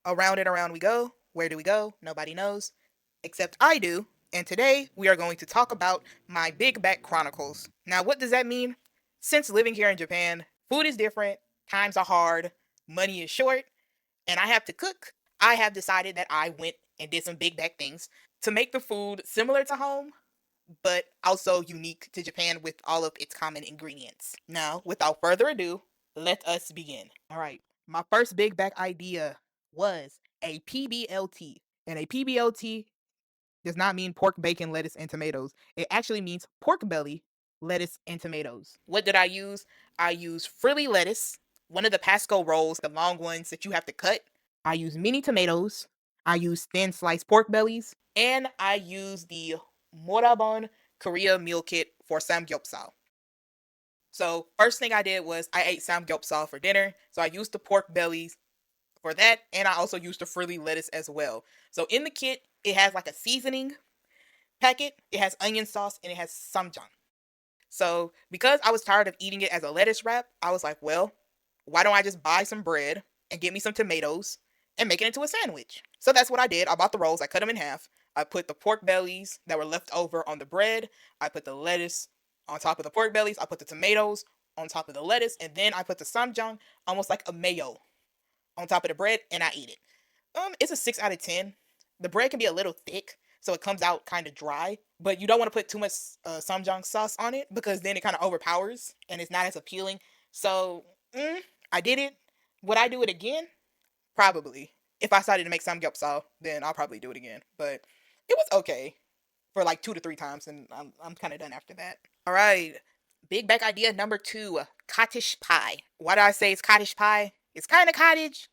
Around and around we go. Where do we go? Nobody knows, except I do. And today we are going to talk about my Big Back Chronicles. Now, what does that mean? Since living here in Japan, food is different, times are hard, money is short, and I have to cook. I have decided that I went and did some big back things to make the food similar to home, but also unique to Japan with all of its common ingredients. Now, without further ado, let us begin. All right, my first big back idea was a PBLT. And a PBLT does not mean pork, bacon, lettuce, and tomatoes. It actually means pork belly, lettuce, and tomatoes. What did I use? I used frilly lettuce, one of the Pasco rolls, the long ones that you have to cut. I use mini tomatoes. I use thin sliced pork bellies. And I use the Morabon Korea meal kit for samgyeopsal. So first thing I did was I ate samgyeopsal for dinner. So I used the pork bellies for that, and I also used the frilly lettuce as well. So in the kit, it has like a seasoning packet. It has onion sauce and it has samjang. So because I was tired of eating it as a lettuce wrap, I was like, well, why don't I just buy some bread and get me some tomatoes and make it into a sandwich? So that's what I did. I bought the rolls, I cut them in half. I put the pork bellies that were left over on the bread. I put the lettuce on top of the pork bellies. I put the tomatoes on top of the lettuce, and then I put the samjang, almost like a mayo, on top of the bread, and I eat it. It's a 6 out of 10. The bread can be a little thick, so it comes out kind of dry. But you don't want to put too much samjang sauce on it because then it kind of overpowers and it's not as appealing. So I did it. Would I do it again? Probably. If I decided to make samgyeopsal, then I'll probably do it again. But it was okay for like 2 to 3 times, and I'm kind of done after that. All right, big back idea number two: cottage pie. Why do I say it's cottage pie? It's kind of cottage,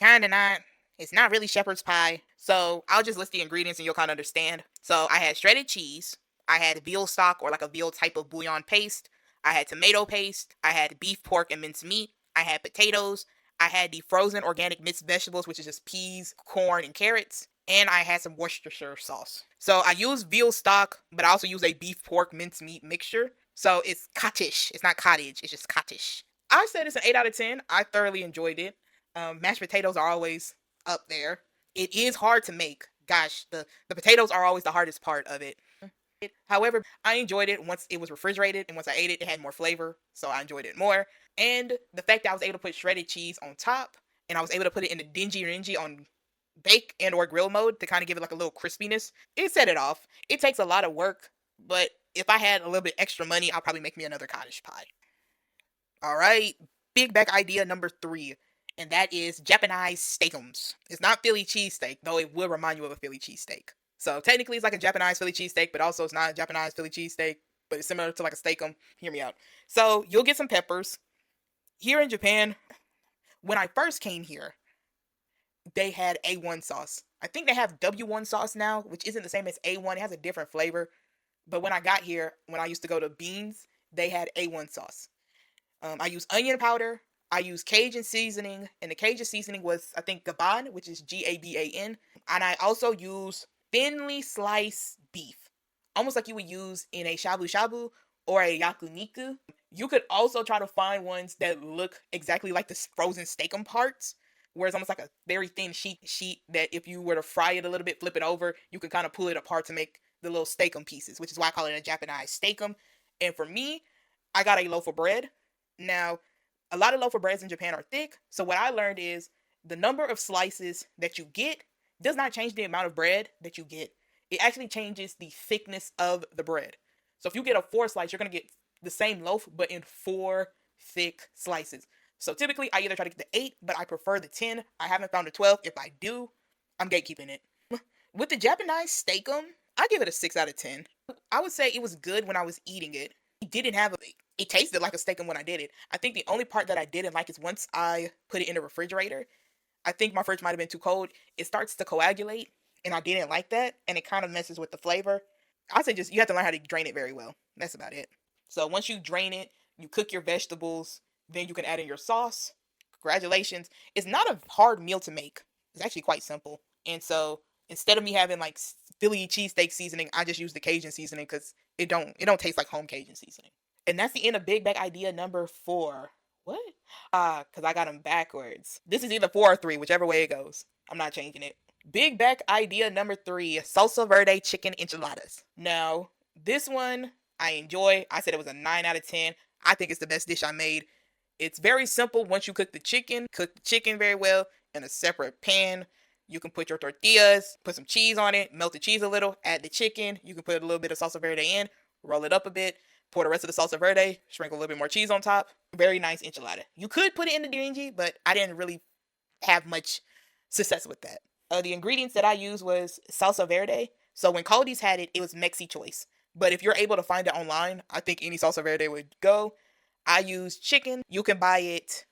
kind of not. It's not really shepherd's pie. So I'll just list the ingredients and you'll kind of understand. So I had shredded cheese. I had veal stock or like a veal type of bouillon paste. I had tomato paste. I had beef, pork, and minced meat. I had potatoes. I had the frozen organic mixed vegetables, which is just peas, corn, and carrots. And I had some Worcestershire sauce. So I used veal stock, but I also use a beef, pork, minced meat mixture. So it's cottage. It's not cottage. It's just cottage. I said it's an 8 out of 10. I thoroughly enjoyed it. Mashed potatoes are always up there. It is hard to make. Gosh, the potatoes are always the hardest part of it. However, I enjoyed it once it was refrigerated, and once I ate it, it had more flavor, so I enjoyed it more. And the fact that I was able to put shredded cheese on top, and I was able to put it in the dingy ringy on bake and or grill mode to kind of give it like a little crispiness, it set it off. It takes a lot of work, but if I had a little bit extra money, I'll probably make me another cottage pie. All right, big back idea number three, and that is Japanese steakums. It's not Philly cheesesteak, though it will remind you of a Philly cheesesteak. So technically, it's like a Japanese Philly cheesesteak, but also it's not a Japanese Philly cheesesteak, but it's similar to like a steakum. Hear me out. So you'll get some peppers. Here in Japan, when I first came here, they had A1 sauce. I think they have W1 sauce now, which isn't the same as A1. It has a different flavor. But when I got here, when I used to go to Beans, they had A1 sauce. I use onion powder. I use Cajun seasoning, and the Cajun seasoning was, I think, Gaban, which is Gaban. And I also use thinly sliced beef, almost like you would use in a shabu shabu or a yakuniku. You could also try to find ones that look exactly like the frozen steakum parts, where it's almost like a very thin sheet that if you were to fry it a little bit, flip it over, you can kind of pull it apart to make the little steakum pieces, which is why I call it a Japanese steakum. And for me, I got a loaf of bread. Now, a lot of loaf of breads in Japan are thick, so what I learned is the number of slices that you get does not change the amount of bread that you get. It actually changes the thickness of the bread. So if you get a 4 slice, you're going to get the same loaf, but in 4 thick slices. So typically, I either try to get the 8, but I prefer the 10. I haven't found the 12. If I do, I'm gatekeeping it. With the Japanese steakum, I give it a 6 out of 10. I would say it was good when I was eating it. It didn't have a, it tasted like a steakum when I did it. I think the only part that I didn't like is once I put it in the refrigerator. I think my fridge might have been too cold. It starts to coagulate, and I didn't like that, and it kind of messes with the flavor. I say just you have to learn how to drain it very well. That's about it. So once you drain it, you cook your vegetables, then you can add in your sauce. Congratulations. It's not a hard meal to make. It's actually quite simple. And so instead of me having like Philly cheesesteak seasoning, I just use the Cajun seasoning because it don't taste like home Cajun seasoning. And that's the end of Big Bag idea number four. What? Because I got them backwards. This is either 4 or 3, whichever way it goes. I'm not changing it. Big back idea number 3, salsa verde chicken enchiladas. Now, this one I enjoy. I said it was a 9 out of 10. I think it's the best dish I made. It's very simple once you cook the chicken very well in a separate pan. You can put your tortillas, put some cheese on it, melt the cheese a little, add the chicken. You can put a little bit of salsa verde in, roll it up a bit, pour the rest of the salsa verde, sprinkle a little bit more cheese on top. Very nice enchilada. You could put it in the dingy, but I didn't really have much success with that. The ingredients that I used was salsa verde. So when Cody's had it, it was Mexi choice. But if you're able to find it online, I think any salsa verde would go. I use chicken. You can buy it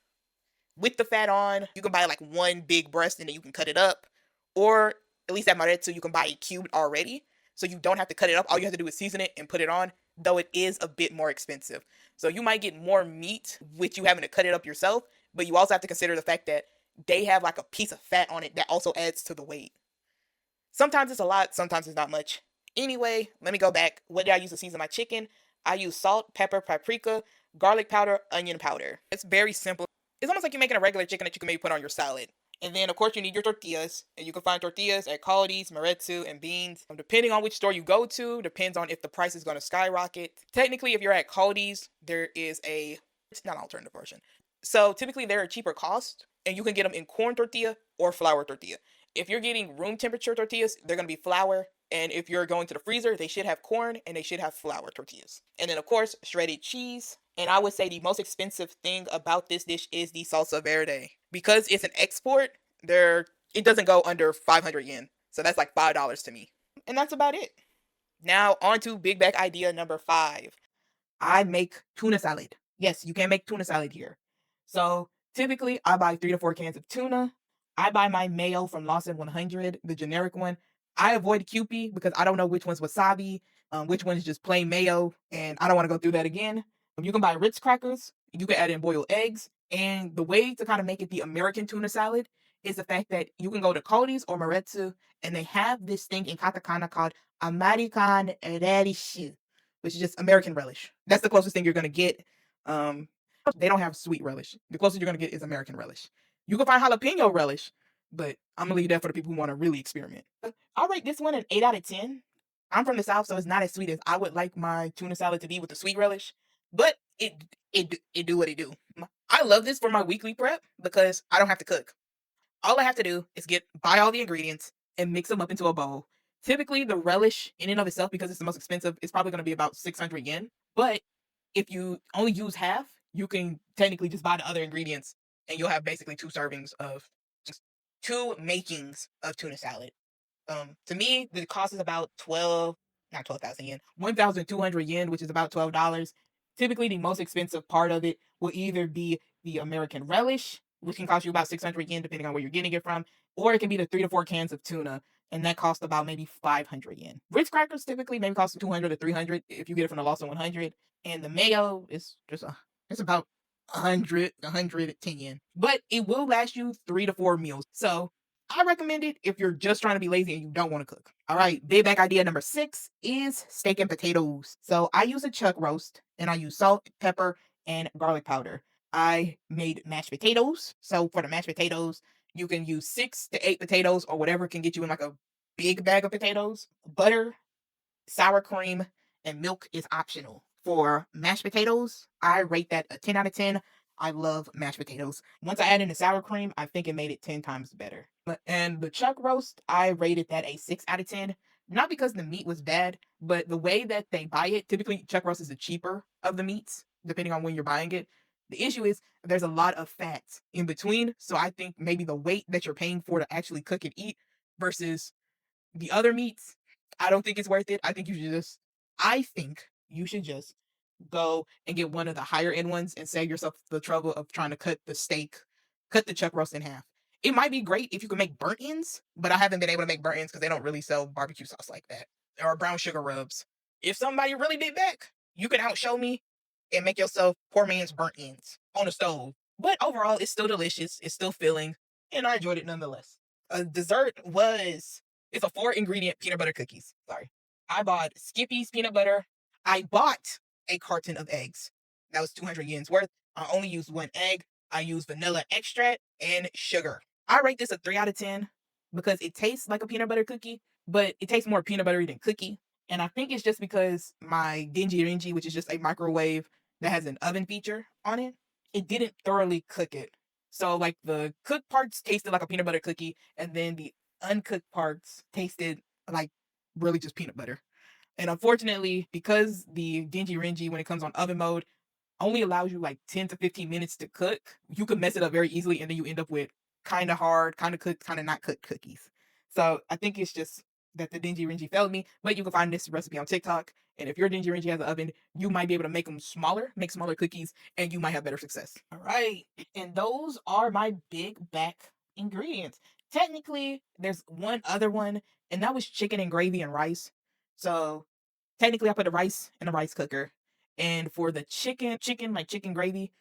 with the fat on. You can buy like one big breast and then you can cut it up. Or at least at Maretsu, you can buy it cubed already. So you don't have to cut it up. All you have to do is season it and put it on, though it is a bit more expensive. So you might get more meat with you having to cut it up yourself, but you also have to consider the fact that they have like a piece of fat on it that also adds to the weight. Sometimes it's a lot, sometimes it's not much. Anyway, let me go back. What did I use to season my chicken? I use salt, pepper, paprika, garlic powder, onion powder. It's very simple. It's almost like you're making a regular chicken that you can maybe put on your salad. And then, of course, you need your tortillas. And you can find tortillas at Caldi's, Maretsu, and Beans. Depending on which store you go to, depends on if the price is going to skyrocket. Technically, if you're at Caldi's, there is it's not an alternative version. So typically, they're a cheaper cost, and you can get them in corn tortilla or flour tortilla. If you're getting room temperature tortillas, they're going to be flour. And if you're going to the freezer, they should have corn and they should have flour tortillas. And then, of course, shredded cheese. And I would say the most expensive thing about this dish is the salsa verde. Because it's an export, it doesn't go under 500 yen. So that's like $5 to me. And that's about it. Now, on to big back idea number 5. I make tuna salad. Yes, you can make tuna salad here. So typically, I buy 3 to 4 cans of tuna. I buy my mayo from Lawson 100, the generic one. I avoid Kewpie because I don't know which one's wasabi, which one is just plain mayo, and I don't want to go through that again. You can buy Ritz crackers. You can add in boiled eggs. And the way to kind of make it the American tuna salad is the fact that you can go to Cody's or Maretsu, and they have this thing in katakana called American relish, which is just American relish. That's the closest thing you're gonna get. Um, they don't have sweet relish. The closest you're gonna get is American relish. You can find jalapeno relish, but I'm gonna leave that for the people who want to really experiment. I'll rate this one an 8 out of 10. I'm from the South, so it's not as sweet as I would like my tuna salad to be with the sweet relish, but it do what it do. I love this for my weekly prep because I don't have to cook. All I have to do is buy all the ingredients and mix them up into a bowl. Typically, the relish in and of itself, because it's the most expensive, is probably going to be about 600 yen. But if you only use half, you can technically just buy the other ingredients, and you'll have basically 2 servings of just 2 makings of tuna salad. To me, the cost is about 12, not 12,000 yen, 1,200 yen, which is about $12. Typically, the most expensive part of it will either be the American relish, which can cost you about 600 yen, depending on where you're getting it from, or it can be the 3 to 4 cans of tuna, and that costs about maybe 500 yen. Ritz crackers typically maybe cost 200 to 300 if you get it from the Lawson 100, and the mayo is it's about 100, 110 yen, but it will last you 3 to 4 meals. So I recommend it if you're just trying to be lazy and you don't want to cook. All right, big back idea number 6 is steak and potatoes. So I use a chuck roast and I use salt, pepper, and garlic powder. I made mashed potatoes. So for the mashed potatoes, you can use 6 to 8 potatoes or whatever can get you in like a big bag of potatoes. Butter, sour cream, and milk is optional. For mashed potatoes, I rate that a 10 out of 10. I love mashed potatoes. Once I add in the sour cream, I think it made it 10 times better. And the chuck roast, I rated that a 6 out of 10. Not because the meat was bad, but the way that they buy it, typically chuck roast is the cheaper of the meats, depending on when you're buying it. The issue is there's a lot of fats in between. So I think maybe the weight that you're paying for to actually cook and eat versus the other meats, I don't think it's worth it. I think you should just go and get one of the higher end ones and save yourself the trouble of trying to cut the chuck roast in half. It might be great if you can make burnt ends, but I haven't been able to make burnt ends because they don't really sell barbecue sauce like that or brown sugar rubs. If somebody really big back, you can outshow me and make yourself poor man's burnt ends on the stove. But overall, it's still delicious. It's still filling, and I enjoyed it nonetheless. A dessert was it's a 4 ingredient peanut butter cookies. Sorry. I bought Skippy's peanut butter. I bought a carton of eggs. That was 200 yen's worth. I only use one egg. I use vanilla extract and sugar. I rate this a 3 out of 10 because it tastes like a peanut butter cookie, but it tastes more peanut buttery than cookie. And I think it's just because my Dingy Ringy, which is just a microwave that has an oven feature on it, it didn't thoroughly cook it. So like the cooked parts tasted like a peanut butter cookie, and then the uncooked parts tasted like really just peanut butter. And unfortunately, because the Dingy Ringy, when it comes on oven mode, only allows you like 10 to 15 minutes to cook, you can mess it up very easily and then you end up with kind of hard, kind of cooked, kind of not cooked cookies. So I think it's just that the Dingy Ringy failed me, but you can find this recipe on TikTok. And if your Dingy Ringy has an oven, you might be able to make them smaller, make smaller cookies, and you might have better success. All right. And those are my big back ingredients. Technically, there's one other one, and that was chicken and gravy and rice. So technically, I put the rice in a rice cooker. And for the chicken, like chicken gravy,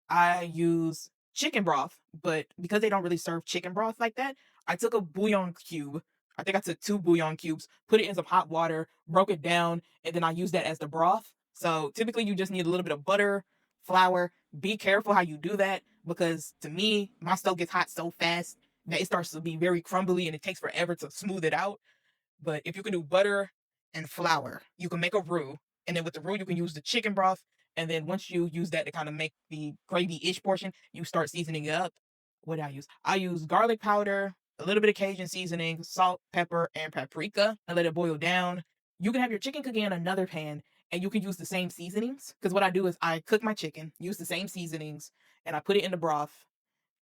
I use chicken broth, but because they don't really serve chicken broth like that, I took a bouillon cube. I think I took two bouillon cubes, put it in some hot water, broke it down, and then I used that as the broth. So typically you just need a little bit of butter, flour. Be careful how you do that because to me, my stove gets hot so fast that it starts to be very crumbly and it takes forever to smooth it out. But if you can do butter and flour, you can make a roux. And then with the roux, you can use the chicken broth. And then once you use that to kind of make the gravy-ish portion, you start seasoning it up. What do I use? I use garlic powder, a little bit of Cajun seasoning, salt, pepper, and paprika, and let it boil down. You can have your chicken cooking in another pan, and you can use the same seasonings. Because what I do is I cook my chicken, use the same seasonings, and I put it in the broth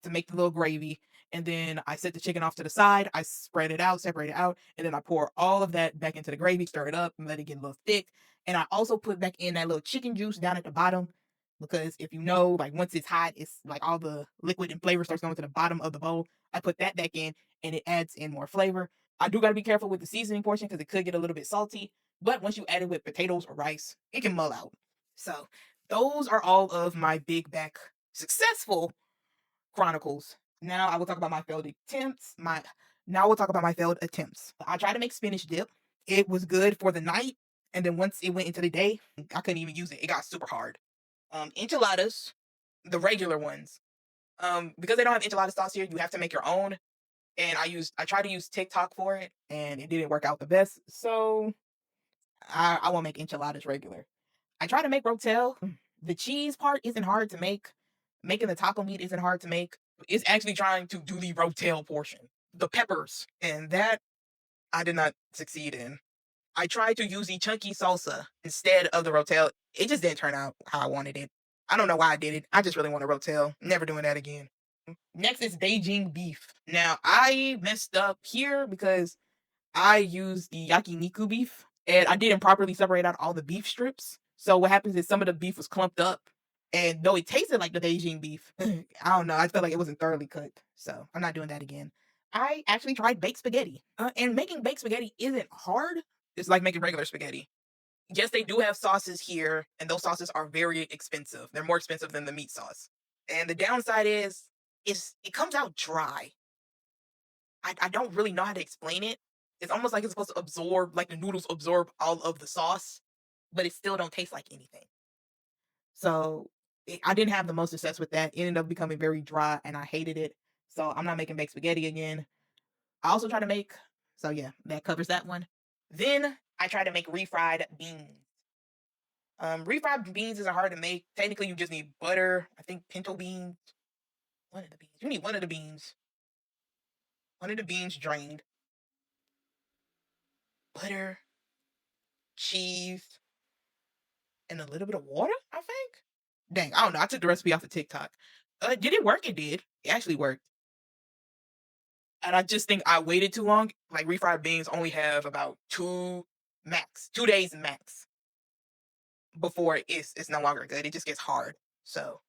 to make the little gravy. And then I set the chicken off to the side. I spread it out, separate it out, and then I pour all of that back into the gravy, stir it up, and let it get a little thick. And I also put back in that little chicken juice down at the bottom because if you know, like once it's hot, it's like all the liquid and flavor starts going to the bottom of the bowl. I put that back in, and it adds in more flavor. I do got to be careful with the seasoning portion because it could get a little bit salty. But once you add it with potatoes or rice, it can mull out. So those are all of my big back successful Chronicles. Now I will talk about my failed attempts. My Now we'll talk about my failed attempts. I tried to make spinach dip. It was good for the night, and then once it went into the day, I couldn't even use it. It got super hard. Enchiladas, the regular ones. Because they don't have enchilada sauce here, you have to make your own. And I tried to use TikTok for it, and it didn't work out the best. So I won't make enchiladas regular. I try to make rotel. The cheese part isn't hard to make. Making the taco meat isn't hard to make. It's actually trying to do the rotel portion, the peppers, and that I did not succeed in. I tried to use the chunky salsa instead of the rotel. It just didn't turn out how I wanted it. I don't know why I did it. I just really want a rotel. Never doing that again. Next is Beijing beef. Now I messed up here because I used the yakiniku beef and I didn't properly separate out all the beef strips. So what happens is some of the beef was clumped up. And though it tasted like the Beijing beef, I don't know. I felt like it wasn't thoroughly cooked. So I'm not doing that again. I actually tried baked spaghetti. And making baked spaghetti isn't hard. It's like making regular spaghetti. Yes, they do have sauces here, and those sauces are very expensive. They're more expensive than the meat sauce. And the downside is it comes out dry. I don't really know how to explain it. It's almost like it's supposed to absorb, like the noodles absorb all of the sauce, but it still don't taste like anything. So I didn't have the most success with that. It ended up becoming very dry, and I hated it. So I'm not making baked spaghetti again. I also try to make, so yeah, that covers that one. Then I try to make refried beans. Refried beans isn't hard to make. Technically, you just need butter. I think pinto beans. One of the beans. You need one of the beans. One of the beans drained. Butter, cheese, and a little bit of water, I think. Dang, I don't know. I took the recipe off of TikTok. Did it work? It did. It actually worked. And I just think I waited too long. Like refried beans only have about 2 days max before it's no longer good. It just gets hard. So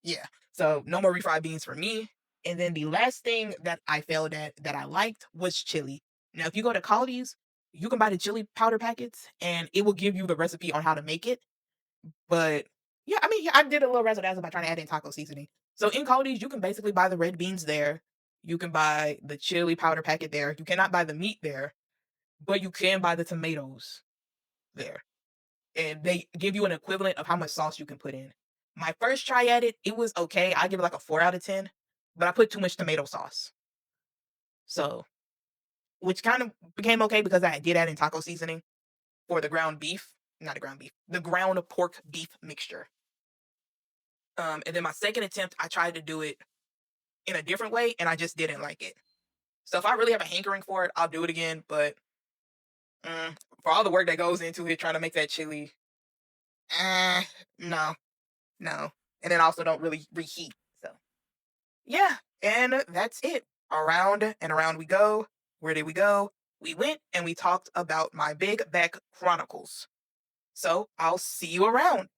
yeah. So no more refried beans for me. And then the last thing that I failed at that I liked was chili. Now, if you go to Caldi's, you can buy the chili powder packets and it will give you the recipe on how to make it. But yeah, I mean, yeah, I did a little razzle dazzle by trying to add in taco seasoning. So in Caldi's, you can basically buy the red beans there. You can buy the chili powder packet there. You cannot buy the meat there, but you can buy the tomatoes there. And they give you an equivalent of how much sauce you can put in. My first try at it, it was okay. I give it like a 4 out of 10, but I put too much tomato sauce. So, which kind of became okay because I did add in taco seasoning for the ground beef, not the ground beef, the ground pork beef mixture. And then my second attempt, I tried to do it in a different way, and I just didn't like it. So if I really have a hankering for it, I'll do it again. But for all the work that goes into it, trying to make that chili, eh, no, no. And then also don't really reheat. So yeah, and that's it. Around and around we go. Where did we go? We went and we talked about my Big Back Chronicles. So I'll see you around.